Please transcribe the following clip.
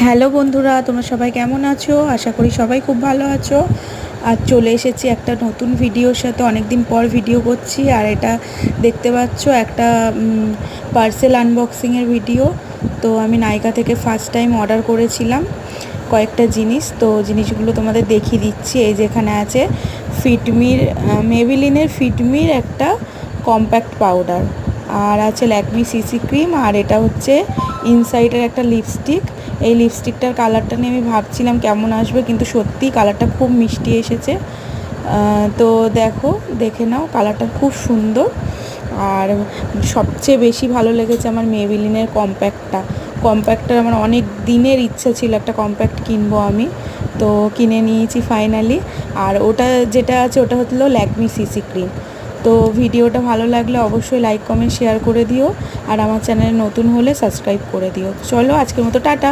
Hello বন্ধুরা, তোমরা সবাই কেমন আছো? আশা করি সবাই খুব ভালো আছো। আজ চলে এসেছি একটা নতুন ভিডিওর সাথে। অনেক দিন পর ভিডিও করছি। আর এটা দেখতে পাচ্ছ একটা পার্সেল আনবক্সিংয়ের ভিডিও। তো আমি নাইকা থেকে ফার্স্ট টাইম অর্ডার করেছিলাম কয়েকটা জিনিস। তো জিনিসগুলো তোমাদের দেখিয়ে দিচ্ছি। এই যেখানে আছে ফিটমির, মেবিলিনের ফিটমির একটা কম্প্যাক্ট পাউডার, আর আছে ল্যাকমি সিসি ক্রিম, আর এটা হচ্ছে ইনসাইডের একটা লিপস্টিক। এই লিপস্টিকটার কালারটা নিয়ে আমি ভাবছিলাম কেমন আসবে, কিন্তু সত্যি কালারটা খুব মিষ্টি এসেছে। তো দেখে নাও, কালারটা খুব সুন্দর। আর সবচেয়ে বেশি ভালো লেগেছে আমার মেবিলিনের কম্প্যাক্টটার আমার অনেক দিনের ইচ্ছা ছিল একটা কম্প্যাক্ট কিনবো আমি, তো কিনে নিয়েছি ফাইনালি। আর ওটা যেটা আছে ওটা হলো ল্যাকমি সিসি ক্রিম। তো ভিডিওটা ভালো লাগলে অবশ্যই লাইক কমেন্ট শেয়ার করে দিও, আর আমার চ্যানেলে নতুন হলে সাবস্ক্রাইব করে দিও। চলো আজকের মতো টাটা।